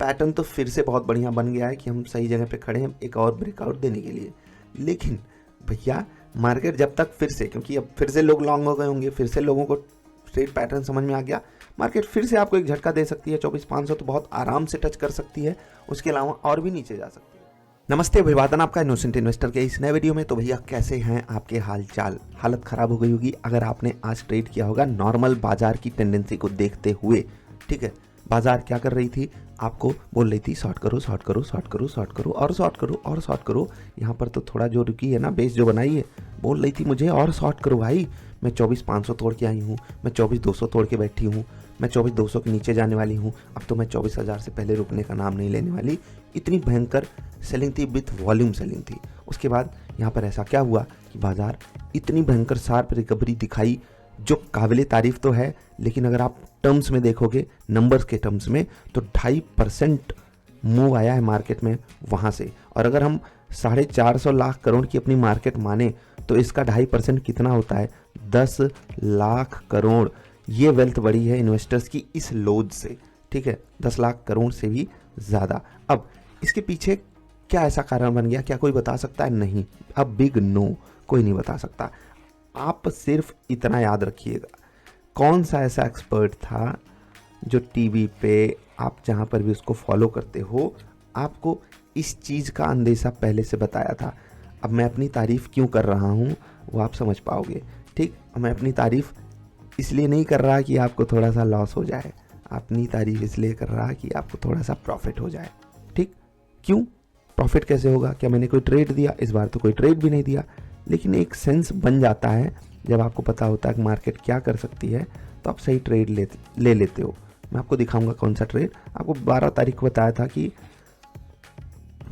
Pattern तो फिर से बहुत बढ़िया बन गया है कि हम सही जगह पे खड़े हैं एक और ब्रेकआउट देने के लिए। लेकिन भैया मार्केट जब तक फिर से, क्योंकि अब फिर से लोग लॉन्ग हो गए होंगे, फिर से लोगों को ट्रेड पैटर्न समझ में आ गया, मार्केट फिर से आपको एक झटका दे सकती है। 24,500 तो बहुत आराम से टच कर सकती है, उसके अलावा और भी नीचे जा सकती है। नमस्ते, अभिवादन आपका इनोसेंट इन्वेस्टर के इस नए वीडियो में। तो भैया कैसे हैं आपके हाल चाल? हालत खराब हो गई होगी अगर आपने आज ट्रेड किया होगा नॉर्मल बाजार की टेंडेंसी को देखते हुए। ठीक है, बाजार क्या कर रही थी? आपको बोल रही थी शॉर्ट करो शॉर्ट करो शॉर्ट करो शॉर्ट करो और शॉर्ट करो और शॉर्ट करो। यहाँ पर तो थोड़ा जो रुकी है ना, बेस जो बनाई है, बोल रही थी मुझे और शॉर्ट करो भाई। मैं 24,500 तोड़ के आई हूँ, मैं 24,200 तोड़ के बैठी हूँ, मैं 24,200 के नीचे जाने वाली हूँ। अब तो मैं 24,000 से पहले रुकने का नाम नहीं लेने वाली। इतनी भयंकर सेलिंग थी, विथ वॉल्यूम सेलिंग थी। उसके बाद यहाँ पर ऐसा क्या हुआ कि बाजार इतनी भयंकर शार्प रिकवरी दिखाई, जो काबिले तारीफ तो है, लेकिन अगर आप टर्म्स में देखोगे, नंबर्स के टर्म्स में, तो 2.5% मूव आया है मार्केट में वहाँ से। और अगर हम 450 लाख करोड़ की अपनी मार्केट माने तो इसका 2.5% कितना होता है? 10 लाख करोड़। ये वेल्थ बढ़ी है इन्वेस्टर्स की इस लोज से। ठीक है, 10 लाख करोड़ से भी ज़्यादा। अब इसके पीछे क्या ऐसा कारण बन गया? क्या कोई बता सकता है? नहीं, अब बिग नो, कोई नहीं बता सकता। आप सिर्फ इतना याद रखिएगा, कौन सा ऐसा एक्सपर्ट था जो टीवी पे, आप जहाँ पर भी उसको फॉलो करते हो, आपको इस चीज़ का अंदेशा पहले से बताया था। अब मैं अपनी तारीफ़ क्यों कर रहा हूँ वो आप समझ पाओगे। ठीक, मैं अपनी तारीफ़ इसलिए नहीं कर रहा कि आपको थोड़ा सा लॉस हो जाए, अपनी तारीफ़ इसलिए कर रहा कि आपको थोड़ा सा प्रॉफिट हो जाए। ठीक, क्यों प्रॉफिट कैसे होगा? क्या मैंने कोई ट्रेड दिया? इस बार तो कोई ट्रेड भी नहीं दिया, लेकिन एक सेंस बन जाता है जब आपको पता होता है कि मार्केट क्या कर सकती है, तो आप सही ट्रेड ले लेते हो। मैं आपको दिखाऊंगा कौन सा ट्रेड। आपको 12 तारीख को बताया था कि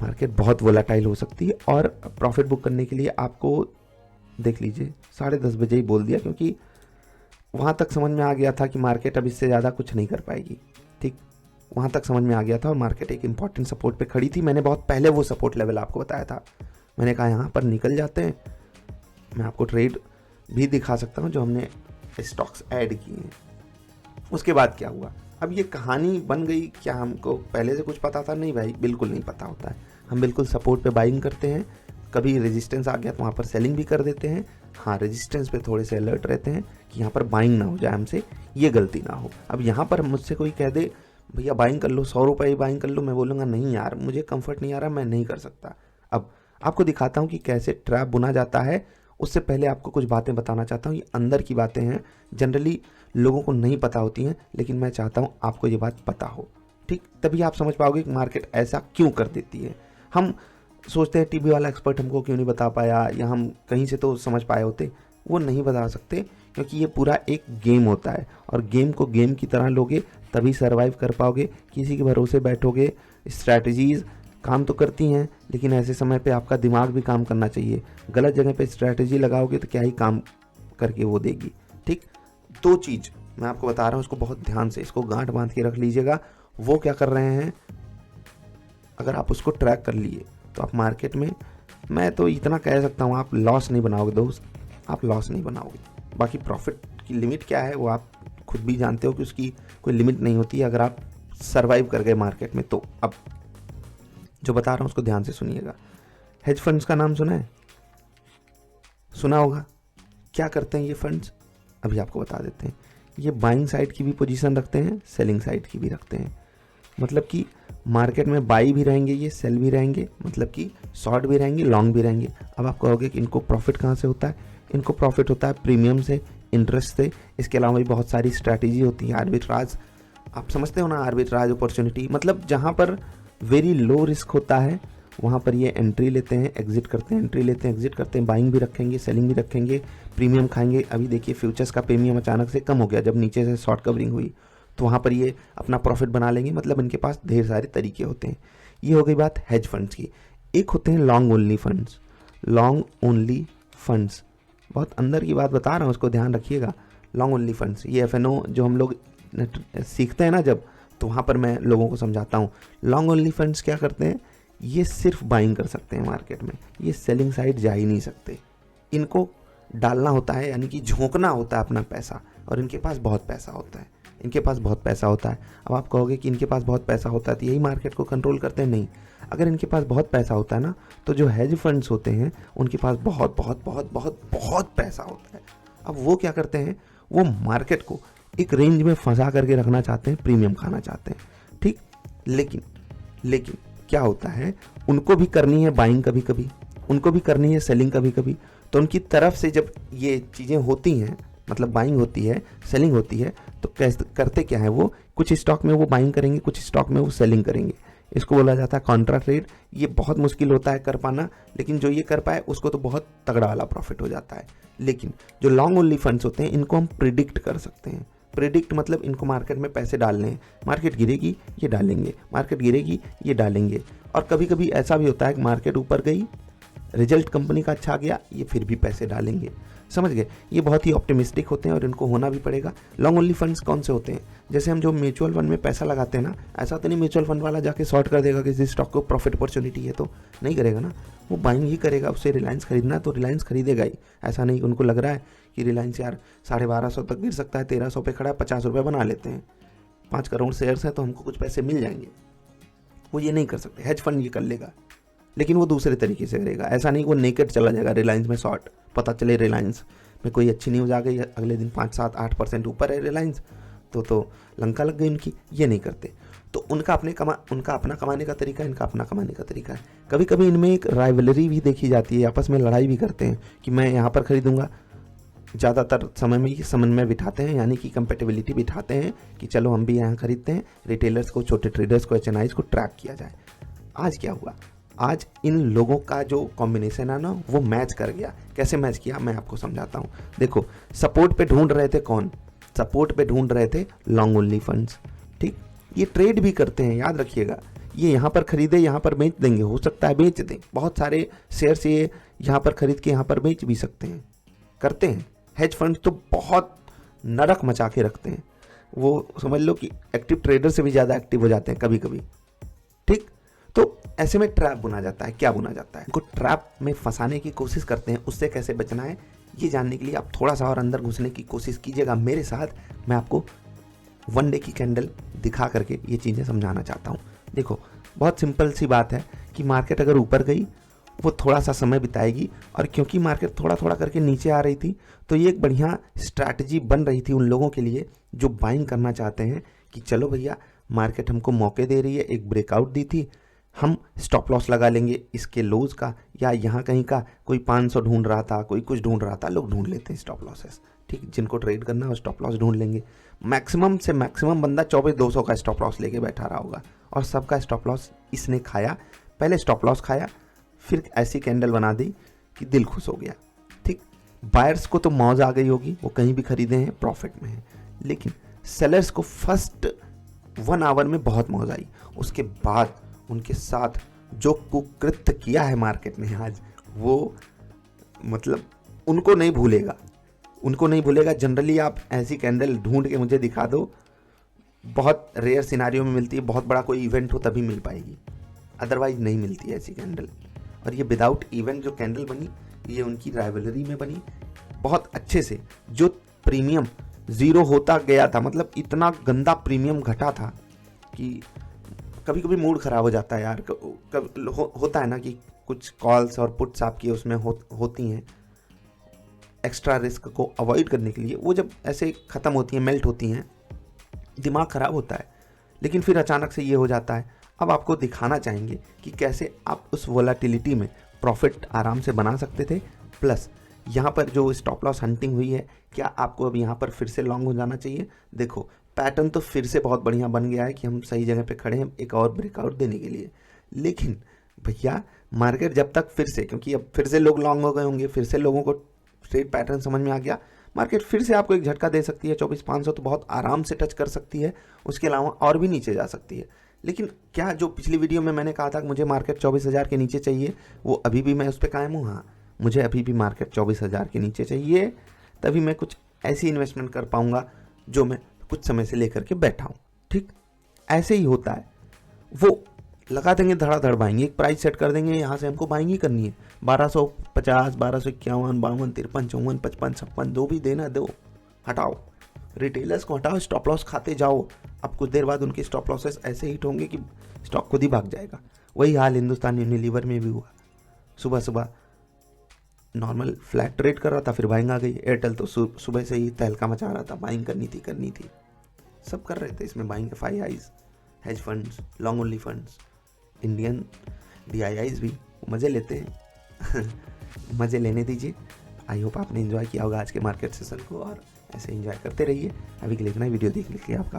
मार्केट बहुत वोलाटाइल हो सकती है और प्रॉफिट बुक करने के लिए आपको, देख लीजिए, 10:30 बजे ही बोल दिया, क्योंकि वहाँ तक समझ में आ गया था कि मार्केट अब इससे ज़्यादा कुछ नहीं कर पाएगी। ठीक, वहाँ तक समझ में आ गया था और मार्केट एक इंपॉर्टेंट सपोर्ट पे खड़ी थी। मैंने बहुत पहले वो सपोर्ट लेवल आपको बताया था। मैंने कहा यहाँ पर निकल जाते हैं। मैं आपको ट्रेड भी दिखा सकता हूँ जो हमने स्टॉक्स ऐड किए हैं। उसके बाद क्या हुआ? अब ये कहानी बन गई। क्या हमको पहले से कुछ पता था? नहीं भाई, बिल्कुल नहीं पता होता है। हम बिल्कुल सपोर्ट पे बाइंग करते हैं, कभी रेजिस्टेंस आ गया तो वहाँ पर सेलिंग भी कर देते हैं। हाँ, रेजिस्टेंस पे थोड़े से अलर्ट रहते हैं कि यहाँ पर बाइंग ना हो जाए, हमसे ये गलती ना हो। अब यहाँ पर मुझसे कोई कह दे भैया बाइंग कर लो, 100 रुपये बाइंग कर लो, मैं बोलूँगा नहीं यार, मुझे कंफर्ट नहीं आ रहा, मैं नहीं कर सकता। अब आपको दिखाता हूँ कि कैसे ट्रैप बुना जाता है। उससे पहले आपको कुछ बातें बताना चाहता हूँ। ये अंदर की बातें हैं, जनरली लोगों को नहीं पता होती हैं, लेकिन मैं चाहता हूँ आपको ये बात पता हो। ठीक, तभी आप समझ पाओगे कि मार्केट ऐसा क्यों कर देती है। हम सोचते हैं टीवी वाला एक्सपर्ट हमको क्यों नहीं बता पाया, या हम कहीं से तो समझ पाए होते। वो नहीं बता सकते, क्योंकि ये पूरा एक गेम होता है, और गेम को गेम की तरह लोगे तभी सर्वाइव कर पाओगे। किसी के भरोसे बैठोगे, स्ट्रैटेजीज काम तो करती हैं, लेकिन ऐसे समय पे आपका दिमाग भी काम करना चाहिए। गलत जगह पे स्ट्रैटेजी लगाओगे तो क्या ही काम करके वो देगी। ठीक, 2 चीज़ मैं आपको बता रहा हूँ, उसको बहुत ध्यान से, इसको गांठ बांध के रख लीजिएगा। वो क्या कर रहे हैं, अगर आप उसको ट्रैक कर लिए तो आप मार्केट में, मैं तो इतना कह सकता हूँ, आप लॉस नहीं बनाओगे दोस्त, आप लॉस नहीं बनाओगे। बाकी प्रॉफिट की लिमिट क्या है वो आप खुद भी जानते हो कि उसकी कोई लिमिट नहीं होती है अगर आप सर्वाइव कर गए मार्केट में तो। अब जो बता रहा हूँ उसको ध्यान से सुनिएगा। हेज फंड्स का नाम सुना है? सुना होगा। क्या करते हैं ये फंड्स? अभी आपको बता देते हैं। ये बाइंग साइड की भी पोजीशन रखते हैं, सेलिंग साइड की भी रखते हैं। मतलब कि मार्केट में बाई भी रहेंगे, ये सेल भी रहेंगे, मतलब कि शॉर्ट भी रहेंगे, लॉन्ग भी रहेंगे। अब आप कहोगे कि इनको प्रॉफिट कहाँ से होता है? इनको प्रॉफिट होता है प्रीमियम से, इंटरेस्ट से। इसके अलावा भी बहुत सारी स्ट्रैटेजी होती है। आर्बिट्राज, आप समझते हो ना, आर्बिट्राज अपॉर्चुनिटी, मतलब जहाँ पर वेरी लो रिस्क होता है वहाँ पर ये एंट्री लेते हैं, एग्जिट करते हैं, एंट्री लेते हैं, एग्जिट करते हैं, बाइंग भी रखेंगे, सेलिंग भी रखेंगे, प्रीमियम खाएंगे। अभी देखिए फ्यूचर्स का प्रीमियम अचानक से कम हो गया जब नीचे से शॉर्ट कवरिंग हुई, तो वहाँ पर ये अपना प्रॉफिट बना लेंगे। मतलब इनके पास ढेर सारे तरीके होते हैं। ये हो गई बात हेज फंड्स की। एक होते हैं long only funds. Long only funds, बहुत अंदर की बात बता रहा हूँ, उसको ध्यान रखिएगा। लॉन्ग ओनली फंड्स, ये FNO जो हम लोग सीखते हैं ना जब, तो वहाँ पर मैं लोगों को समझाता हूँ। लॉन्ग ओनली फंड्स क्या करते हैं, ये सिर्फ बाइंग कर सकते हैं मार्केट में, ये सेलिंग साइड जा ही नहीं सकते। इनको डालना होता है, यानी कि झोंकना होता है अपना पैसा, और इनके पास बहुत पैसा होता है। इनके पास बहुत पैसा होता है। अब आप कहोगे कि इनके पास बहुत पैसा होता है तो यही मार्केट को कंट्रोल करते हैं? नहीं, अगर इनके पास बहुत पैसा होता है ना, तो जो हेज फंड्स होते हैं उनके पास बहुत बहुत बहुत बहुत बहुत पैसा होता है। अब वो क्या करते हैं, वो मार्केट को एक रेंज में फंसा करके रखना चाहते हैं, प्रीमियम खाना चाहते हैं, ठीक। लेकिन क्या होता है, उनको भी करनी है बाइंग कभी कभी, उनको भी करनी है सेलिंग कभी कभी। तो उनकी तरफ से जब ये चीज़ें होती हैं, मतलब बाइंग होती है, सेलिंग होती है, तो कैसे करते क्या है, वो कुछ स्टॉक में वो बाइंग करेंगे, कुछ स्टॉक में वो सेलिंग करेंगे। इसको बोला जाता है कॉन्ट्रा ट्रेड। ये बहुत मुश्किल होता है कर पाना, लेकिन जो ये कर पाए उसको तो बहुत तगड़ा वाला प्रॉफिट हो जाता है। लेकिन जो लॉन्ग ओनली फंड्स होते हैं इनको हम प्रिडिक्ट कर सकते हैं। प्रिडिक्ट मतलब इनको मार्केट में पैसे डालने हैं, मार्केट गिरेगी ये डालेंगे, मार्केट गिरेगी ये डालेंगे। और कभी कभी ऐसा भी होता है कि मार्केट ऊपर गई, रिजल्ट कंपनी का अच्छा गया, ये फिर भी पैसे डालेंगे। समझ गए? ये बहुत ही ऑप्टिमिस्टिक होते हैं और इनको होना भी पड़ेगा। लॉन्ग ओनली फंड्स कौन से होते हैं, जैसे हम जो म्यूचुअल फंड में पैसा लगाते हैं ना, ऐसा तो नहीं म्यूचुअल फंड वाला जाके शॉर्ट कर देगा कि इस स्टॉक को प्रॉफिट अपॉर्चुनिटी है, तो नहीं करेगा ना, वो बाइंग ही करेगा। उसे रिलायंस खरीदना है तो रिलायंस खरीदेगा ही। ऐसा नहीं कि उनको लग रहा है कि रिलायंस यार 1250 तक गिर सकता है, 1300 पे खड़ा है, 50 रुपये बना लेते हैं, 5 करोड़ शेयर्स हैं तो हमको कुछ पैसे मिल जाएंगे। वो ये नहीं कर सकते। हेज फंड ये कर लेगा, लेकिन वो दूसरे तरीके से करेगा। ऐसा नहीं कि वो नेकेड चला जाएगा रिलायंस में शॉर्ट, पता चले रिलायंस में कोई अच्छी न्यूज़ आ गई, अगले दिन 5, 7, 8% ऊपर है रिलायंस, तो लंका लग गई उनकी। ये नहीं करते। तो उनका अपना कमाने का तरीका है, इनका अपना कमाने का तरीका है। कभी कभी इनमें एक राइवलरी भी देखी जाती है, आपस में लड़ाई भी करते हैं कि मैं यहाँ पर खरीदूंगा। ज़्यादातर समय में ये समन्वय बिठाते हैं, यानी कि कंपेटेबिलिटी बिठाते हैं कि चलो हम भी यहाँ खरीदते हैं। रिटेलर्स को, छोटे ट्रेडर्स को, HNIs को ट्रैक किया जाए। आज क्या हुआ, आज इन लोगों का जो कॉम्बिनेशन है ना, वो मैच कर गया। कैसे मैच किया मैं आपको समझाता हूँ। देखो, सपोर्ट पे ढूंढ रहे थे कौन, सपोर्ट पे ढूंढ रहे थे लॉन्ग ओनली फंड्स, ठीक। ये ट्रेड भी करते हैं, याद रखिएगा। ये यहाँ पर खरीदे, यहाँ पर बेच देंगे, हो सकता है बेच दें। बहुत सारे शेयर्स ये यहाँ पर खरीद के यहाँ पर बेच भी सकते हैं, करते हैं। हेज फंड्स तो बहुत नरक मचा के रखते हैं, वो समझ लो कि एक्टिव ट्रेडर से भी ज़्यादा एक्टिव हो जाते हैं कभी कभी, ठीक। तो ऐसे में ट्रैप बुना जाता है। क्या बुना जाता है, उनको ट्रैप में फंसाने की कोशिश करते हैं। उससे कैसे बचना है ये जानने के लिए आप थोड़ा सा और अंदर घुसने की कोशिश कीजिएगा मेरे साथ। मैं आपको वन डे की कैंडल दिखा करके ये चीज़ें समझाना चाहता हूँ। देखो, बहुत सिंपल सी बात है कि मार्केट अगर ऊपर गई वो थोड़ा सा समय बिताएगी, और क्योंकि मार्केट थोड़ा थोड़ा करके नीचे आ रही थी, तो ये एक बढ़िया स्ट्रैटेजी बन रही थी उन लोगों के लिए जो बाइंग करना चाहते हैं कि चलो भैया मार्केट हमको मौके दे रही है, एक ब्रेकआउट दी थी, हम स्टॉप लॉस लगा लेंगे इसके लोज का, या यहाँ कहीं का कोई 500 ढूंढ रहा था, कोई कुछ ढूंढ रहा था, लोग ढूंढ लेते हैं स्टॉप लॉसेस, ठीक। जिनको ट्रेड करना है वो स्टॉप लॉस ढूंढ लेंगे। मैक्सिमम से मैक्सिमम बंदा 24,200 का स्टॉप लॉस लेके बैठा रहा होगा, और सबका स्टॉप लॉस इसने खाया। पहले स्टॉप लॉस खाया, फिर ऐसी कैंडल बना दी कि दिल खुश हो गया, ठीक। बायर्स को तो मौज आ गई होगी, वो कहीं भी खरीदे हैं, प्रॉफिट में है। लेकिन सेलर्स को फर्स्ट 1 आवर में बहुत मौज आई। उसके बाद उनके साथ जो कुकृत्य किया है मार्केट ने आज, वो मतलब उनको नहीं भूलेगा, उनको नहीं भूलेगा। जनरली आप ऐसी कैंडल ढूंढ के मुझे दिखा दो, बहुत रेयर सिनारियो में मिलती है, बहुत बड़ा कोई इवेंट हो तभी मिल पाएगी, अदरवाइज नहीं मिलती है ऐसी कैंडल। और ये विदाउट इवेंट जो कैंडल बनी, ये उनकी राइवलरी में बनी बहुत अच्छे से। जो प्रीमियम ज़ीरो होता गया था, मतलब इतना गंदा प्रीमियम घटा था कि कभी कभी मूड ख़राब हो जाता है यार। होता है ना कि कुछ कॉल्स और पुट्स आपकी उसमें होती हैं एक्स्ट्रा रिस्क को अवॉइड करने के लिए, वो जब ऐसे ख़त्म होती हैं, मेल्ट होती हैं, दिमाग ख़राब होता है। लेकिन फिर अचानक से ये हो जाता है। अब आपको दिखाना चाहेंगे कि कैसे आप उस वोलाटिलिटी में प्रॉफिट आराम से बना सकते थे। प्लस यहाँ पर जो स्टॉप लॉस हंटिंग हुई है, क्या आपको अब यहाँ पर फिर से लॉन्ग हो जाना चाहिए? देखो, पैटर्न तो फिर से बहुत बढ़िया बन गया है कि हम सही जगह पे खड़े हैं एक और ब्रेकआउट देने के लिए। लेकिन भैया मार्केट जब तक फिर से, क्योंकि अब फिर से लोग लॉन्ग हो गए होंगे, फिर से लोगों को ट्रेड पैटर्न समझ में आ गया, मार्केट फिर से आपको एक झटका दे सकती है। 24,500 तो बहुत आराम से टच कर सकती है, उसके अलावा और भी नीचे जा सकती है। लेकिन क्या जो पिछली वीडियो में मैंने कहा था कि मुझे मार्केट 24,000 के नीचे चाहिए, वो अभी भी मैं उस पर कायम हूँ। हाँ, मुझे अभी भी मार्केट 24,000 के नीचे चाहिए, तभी मैं कुछ ऐसी इन्वेस्टमेंट कर पाऊँगा जो मैं कुछ समय से लेकर के बैठा हूँ, ठीक। ऐसे ही होता है, वो लगा देंगे धड़ाधड़ बाइंग, एक प्राइस सेट कर देंगे, यहाँ से हमको बाइंग ही करनी है। 1250, 1251, 52, 53, 54, 55, 56, जो भी देना दो, हटाओ, रिटेलर्स को हटाओ, स्टॉप लॉस खाते जाओ, अब कुछ देर बाद उनके स्टॉप लॉसेस ऐसे हिट होंगे कि स्टॉक खुद ही भाग जाएगा। वही हाल हिंदुस्तान यूनिलीवर में भी हुआ। सुबह सुबह नॉर्मल फ्लैट ट्रेड कर रहा था, फिर बाइंग आ गई। एयरटेल तो सुबह से ही तहलका मचा रहा था, बाइंग करनी थी, सब कर रहे थे इसमें buying. FIIs, hedge funds, long only funds, Indian DIIs भी मज़े लेते हैं। मज़े लेने दीजिए। आई होप आपने एंजॉय किया होगा आज के मार्केट सेशन को, और ऐसे एंजॉय करते रहिए। अभी के लिए इतना ही। वीडियो देखने के लिए आपका